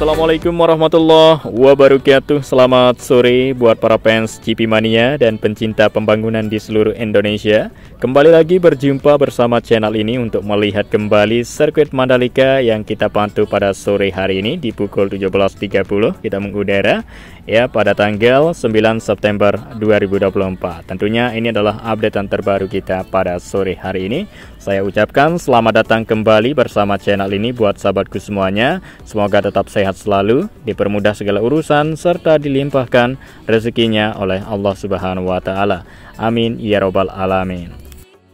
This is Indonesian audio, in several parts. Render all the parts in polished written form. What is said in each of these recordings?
Assalamualaikum warahmatullahi wabarakatuh. Selamat sore buat para fans GP Mania dan pencinta pembangunan di seluruh Indonesia. Kembali lagi berjumpa bersama channel ini untuk melihat kembali sirkuit Mandalika yang kita pantau pada sore hari ini di pukul 17.30 kita mengudara ya pada tanggal 9 September 2024. Tentunya ini adalah updatean terbaru kita pada sore hari ini. Saya ucapkan selamat datang kembali bersama channel ini buat sahabatku semuanya. Semoga tetap sehat selalu, dipermudah segala urusan, serta dilimpahkan rezekinya oleh Allah Subhanahu wa Ta'ala. Amin ya Robbal Alamin.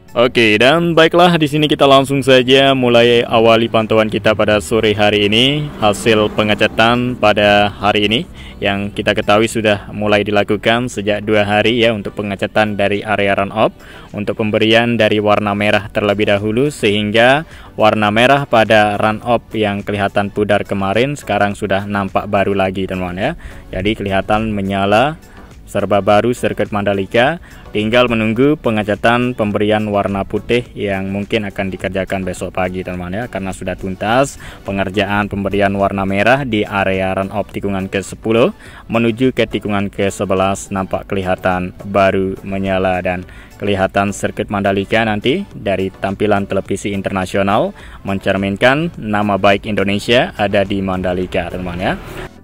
Oke, dan baiklah, di sini kita langsung saja mulai awali pantauan kita pada sore hari ini. Hasil pengecatan pada hari ini yang kita ketahui sudah mulai dilakukan sejak 2 hari ya, untuk pengecatan dari area run up untuk pemberian dari warna merah terlebih dahulu, sehingga warna merah pada run up yang kelihatan pudar kemarin sekarang sudah nampak baru lagi teman-teman ya. Jadi kelihatan menyala serba baru sirkuit Mandalika. Tinggal menunggu pengecatan pemberian warna putih yang mungkin akan dikerjakan besok pagi teman-teman ya, karena sudah tuntas pengerjaan pemberian warna merah di area run up tikungan ke-10 menuju ke tikungan ke-11. Nampak kelihatan baru menyala dan kelihatan sirkuit Mandalika nanti dari tampilan televisi internasional mencerminkan nama baik Indonesia ada di Mandalika teman-teman ya.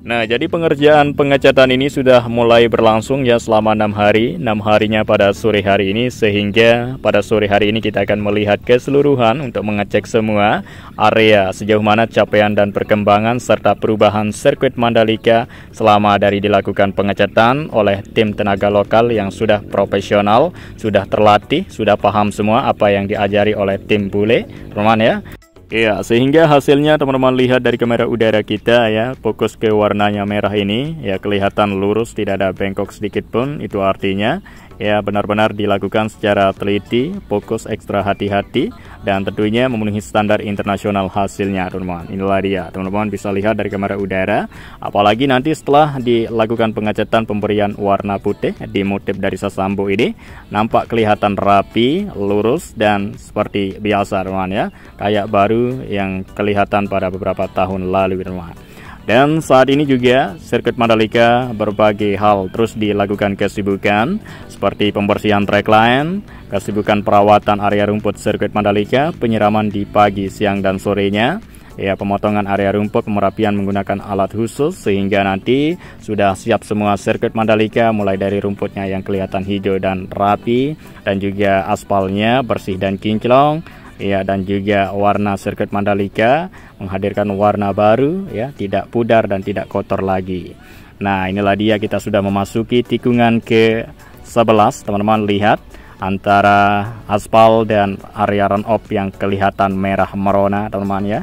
Nah, jadi pengerjaan pengecatan ini sudah mulai berlangsung ya selama 6 hari. 6 harinya pada sore hari ini, sehingga pada sore hari ini kita akan melihat keseluruhan untuk mengecek semua area sejauh mana capaian dan perkembangan serta perubahan sirkuit Mandalika selama dari dilakukan pengecatan oleh tim tenaga lokal yang sudah profesional, sudah terlatih, sudah paham semua apa yang diajari oleh tim bule, teman-teman ya. Ya, sehingga hasilnya teman-teman lihat dari kamera udara kita ya, fokus ke warnanya merah ini ya, kelihatan lurus, tidak ada bengkok sedikit pun. Itu artinya ya benar-benar dilakukan secara teliti, fokus ekstra hati-hati, dan tentunya memenuhi standar internasional hasilnya teman-teman. Inilah dia, teman-teman bisa lihat dari kamera udara. Apalagi nanti setelah dilakukan pengecatan pemberian warna putih di motif dari sasambo ini, nampak kelihatan rapi, lurus, dan seperti biasa teman-teman ya, kayak baru yang kelihatan pada beberapa tahun lalu teman-teman. Dan saat ini juga sirkuit Mandalika berbagai hal terus dilakukan kesibukan, seperti pembersihan track line, kesibukan perawatan area rumput sirkuit Mandalika, penyiraman di pagi, siang, dan sorenya ya, pemotongan area rumput, pemerapian menggunakan alat khusus, sehingga nanti sudah siap semua sirkuit Mandalika, mulai dari rumputnya yang kelihatan hijau dan rapi, dan juga aspalnya bersih dan kinclong ya, dan juga warna sirkuit Mandalika menghadirkan warna baru ya, tidak pudar dan tidak kotor lagi. Nah, inilah dia, kita sudah memasuki tikungan ke-11 teman-teman. Lihat antara aspal dan area run up yang kelihatan merah merona teman-teman ya.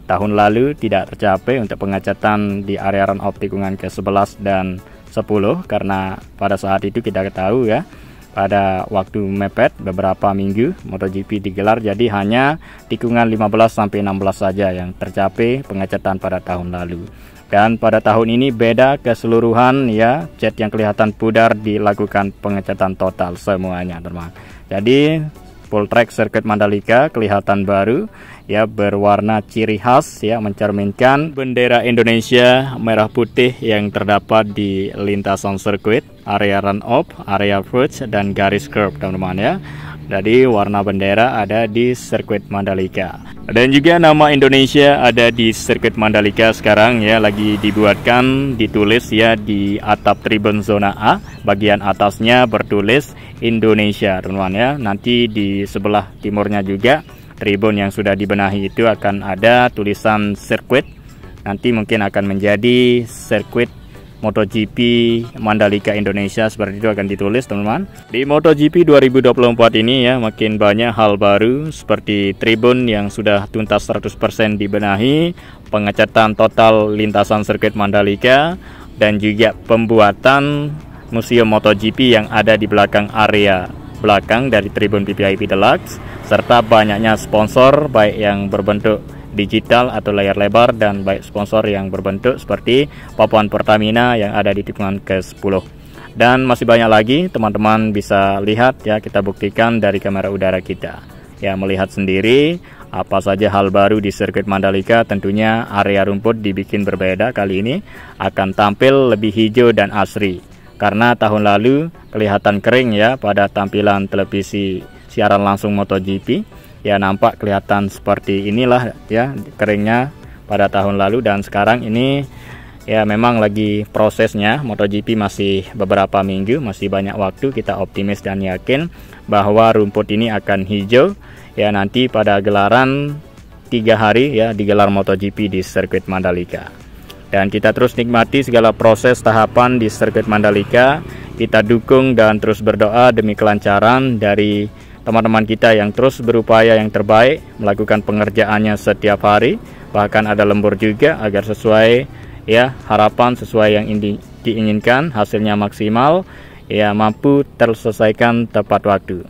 Tahun lalu tidak tercapai untuk pengecatan di area run up tikungan ke-11 dan 10 karena pada saat itu kita ketahui ya, pada waktu mepet beberapa minggu MotoGP digelar, jadi hanya tikungan 15-16 saja yang tercapai pengecatan pada tahun lalu. Dan pada tahun ini beda keseluruhan ya, cat yang kelihatan pudar dilakukan pengecatan total semuanya teman-teman. Jadi full track sirkuit Mandalika kelihatan baru ya, berwarna ciri khas ya, mencerminkan bendera Indonesia merah putih yang terdapat di lintasan sirkuit, area run up, area approach, dan garis curve teman-teman ya. Jadi warna bendera ada di sirkuit Mandalika, dan juga nama Indonesia ada di sirkuit Mandalika sekarang ya, lagi dibuatkan, ditulis ya di atap tribun zona A, bagian atasnya bertulis Indonesia teman-teman ya. Nanti di sebelah timurnya juga tribun yang sudah dibenahi itu akan ada tulisan sirkuit, nanti mungkin akan menjadi sirkuit MotoGP Mandalika Indonesia, seperti itu akan ditulis teman-teman. Di MotoGP 2024 ini ya, makin banyak hal baru, seperti tribun yang sudah tuntas 100% dibenahi, pengecatan total lintasan sirkuit Mandalika, dan juga pembuatan museum MotoGP yang ada di belakang area belakang dari tribun VVIP Deluxe, serta banyaknya sponsor baik yang berbentuk digital atau layar lebar, dan baik sponsor yang berbentuk seperti papan Pertamina yang ada di tikungan ke-10. Dan masih banyak lagi teman-teman bisa lihat ya, kita buktikan dari kamera udara kita ya, melihat sendiri Apa saja hal baru di sirkuit Mandalika? Tentunya area rumput dibikin berbeda kali ini, akan tampil lebih hijau dan asri. Karena tahun lalu kelihatan kering ya pada tampilan televisi siaran langsung MotoGP. Ya nampak kelihatan seperti inilah ya keringnya pada tahun lalu, dan sekarang ini ya memang lagi prosesnya. MotoGP masih beberapa minggu, masih banyak waktu. Kita optimis dan yakin bahwa rumput ini akan hijau ya nanti pada gelaran 3 hari ya digelar MotoGP di sirkuit Mandalika. Dan kita terus nikmati segala proses tahapan di sirkuit Mandalika. Kita dukung dan terus berdoa demi kelancaran dari teman-teman kita yang terus berupaya yang terbaik, melakukan pengerjaannya setiap hari, bahkan ada lembur juga agar sesuai ya harapan, sesuai yang diinginkan, hasilnya maksimal ya, mampu terselesaikan tepat waktu.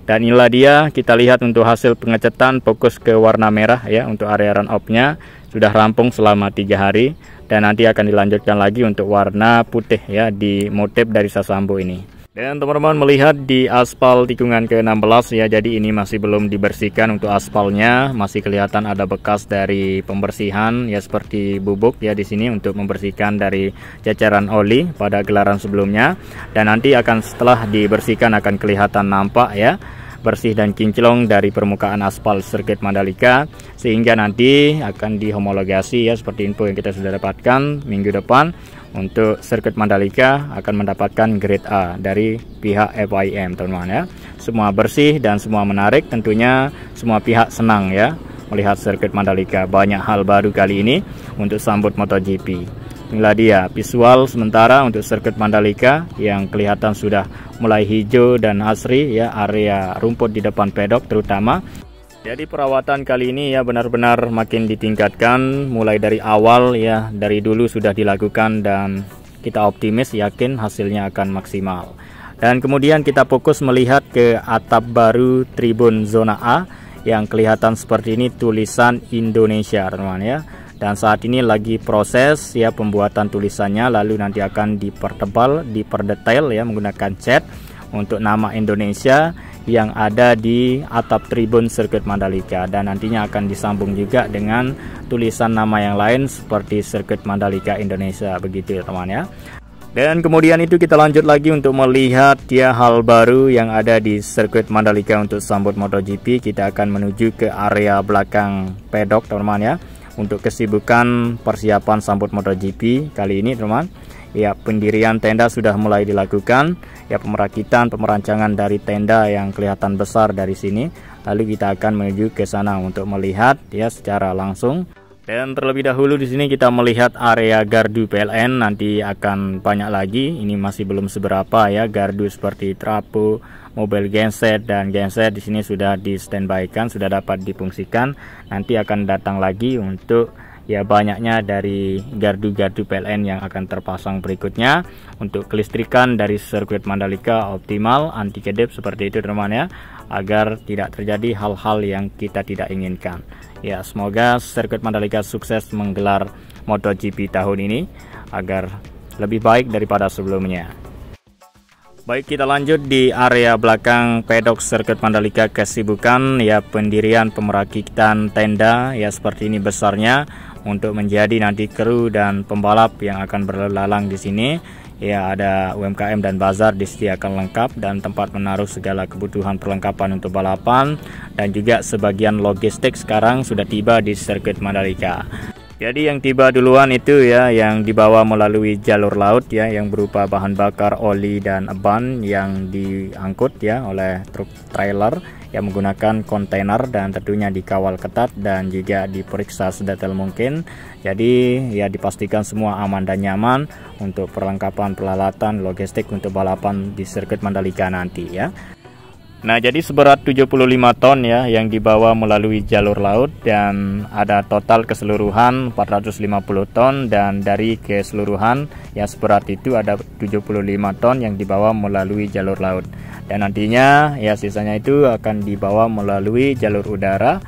Dan inilah dia, kita lihat untuk hasil pengecetan fokus ke warna merah ya, untuk area run off-nya sudah rampung selama 3 hari, dan nanti akan dilanjutkan lagi untuk warna putih ya di motif dari Sasambo ini. Dan teman-teman melihat di aspal tikungan ke-16 ya, jadi ini masih belum dibersihkan untuk aspalnya, masih kelihatan ada bekas dari pembersihan ya, seperti bubuk ya di sini untuk membersihkan dari ceceran oli pada gelaran sebelumnya. Dan nanti akan setelah dibersihkan akan kelihatan nampak ya bersih dan kinclong dari permukaan aspal sirkuit Mandalika, sehingga nanti akan dihomologasi ya, seperti info yang kita sudah dapatkan minggu depan. Untuk sirkuit Mandalika akan mendapatkan grade A dari pihak FIM teman-teman ya. Semua bersih dan semua menarik, tentunya semua pihak senang ya melihat sirkuit Mandalika. Banyak hal baru kali ini untuk sambut MotoGP. Inilah dia visual sementara untuk sirkuit Mandalika yang kelihatan sudah mulai hijau dan asri ya, area rumput di depan pedok terutama. Jadi perawatan kali ini ya benar-benar makin ditingkatkan mulai dari awal ya, dari dulu sudah dilakukan, dan kita optimis yakin hasilnya akan maksimal. Dan kemudian kita fokus melihat ke atap baru tribun zona A yang kelihatan seperti ini, tulisan Indonesia teman-teman ya. Dan saat ini lagi proses ya pembuatan tulisannya, lalu nanti akan dipertebal, diperdetail ya menggunakan cat untuk nama Indonesia yang ada di atap tribun sirkuit Mandalika, dan nantinya akan disambung juga dengan tulisan nama yang lain seperti sirkuit Mandalika Indonesia, begitu ya teman ya. Dan kemudian itu kita lanjut lagi untuk melihat ya hal baru yang ada di sirkuit Mandalika untuk sambut MotoGP. Kita akan menuju ke area belakang pedok teman-teman ya, untuk kesibukan persiapan sambut MotoGP kali ini teman. Ya, pendirian tenda sudah mulai dilakukan. Ya, pemerakitan, pemerancangan dari tenda yang kelihatan besar dari sini. Lalu kita akan menuju ke sana untuk melihat ya secara langsung. Dan terlebih dahulu di sini kita melihat area gardu PLN, nanti akan banyak lagi. Ini masih belum seberapa ya, gardu seperti trapo, mobil genset dan genset di sini sudah di standby-kan, sudah dapat difungsikan. Nanti akan datang lagi untuk ya banyaknya dari gardu-gardu PLN yang akan terpasang berikutnya. Untuk kelistrikan dari sirkuit Mandalika optimal, anti kedip seperti itu teman ya, agar tidak terjadi hal-hal yang kita tidak inginkan. Ya, semoga sirkuit Mandalika sukses menggelar MotoGP tahun ini agar lebih baik daripada sebelumnya. Baik, kita lanjut di area belakang pedok sirkuit Mandalika. Kesibukan ya pendirian pemerakitan tenda ya seperti ini besarnya, untuk menjadi nanti kru dan pembalap yang akan berlalang di sini. Ya, ada UMKM dan bazar disediakan lengkap, dan tempat menaruh segala kebutuhan perlengkapan untuk balapan, dan juga sebagian logistik sekarang sudah tiba di sirkuit Mandalika. Jadi yang tiba duluan itu ya yang dibawa melalui jalur laut ya, yang berupa bahan bakar, oli dan ban yang diangkut ya oleh truk trailer yang menggunakan kontainer, dan tentunya dikawal ketat dan juga diperiksa sedetail mungkin. Jadi ya dipastikan semua aman dan nyaman untuk perlengkapan peralatan logistik untuk balapan di sirkuit Mandalika nanti ya. Nah, jadi seberat 75 ton ya yang dibawa melalui jalur laut, dan ada total keseluruhan 450 ton, dan dari keseluruhan ya seberat itu ada 75 ton yang dibawa melalui jalur laut. Dan nantinya ya sisanya itu akan dibawa melalui jalur udara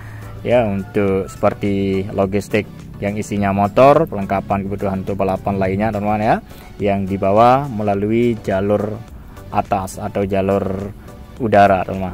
ya, untuk seperti logistik yang isinya motor, perlengkapan kebutuhan untuk balapan lainnya teman-teman ya, yang dibawa melalui jalur atas atau jalur udara teman.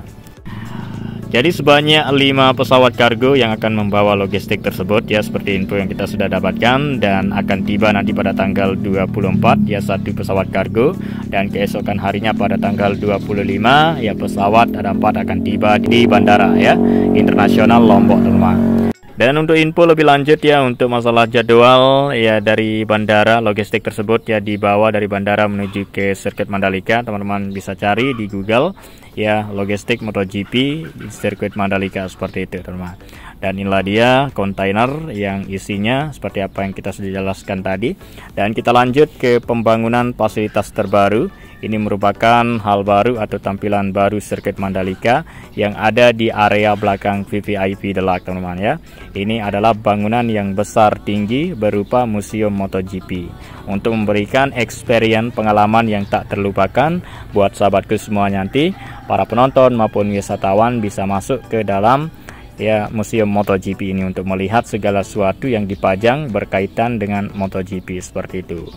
Jadi sebanyak 5 pesawat kargo yang akan membawa logistik tersebut ya, seperti info yang kita sudah dapatkan, dan akan tiba nanti pada tanggal 24 ya, 1 pesawat kargo, dan keesokan harinya pada tanggal 25 ya pesawat ada 4 akan tiba di bandara ya internasional Lombok, teman-teman. Dan untuk info lebih lanjut ya untuk masalah jadwal ya dari bandara, logistik tersebut ya dibawa dari bandara menuju ke sirkuit Mandalika. Teman-teman bisa cari di Google ya, logistik MotoGP di sirkuit Mandalika, seperti itu teman-teman. Dan inilah dia kontainer yang isinya seperti apa yang kita sudah jelaskan tadi. Dan kita lanjut ke pembangunan fasilitas terbaru. Ini merupakan hal baru atau tampilan baru sirkuit Mandalika yang ada di area belakang VVIP Deluxe, teman-teman ya. Ini adalah bangunan yang besar tinggi berupa museum MotoGP untuk memberikan experience pengalaman yang tak terlupakan buat sahabatku semua. Nanti para penonton maupun wisatawan bisa masuk ke dalam ya museum MotoGP ini untuk melihat segala sesuatu yang dipajang berkaitan dengan MotoGP, seperti itu.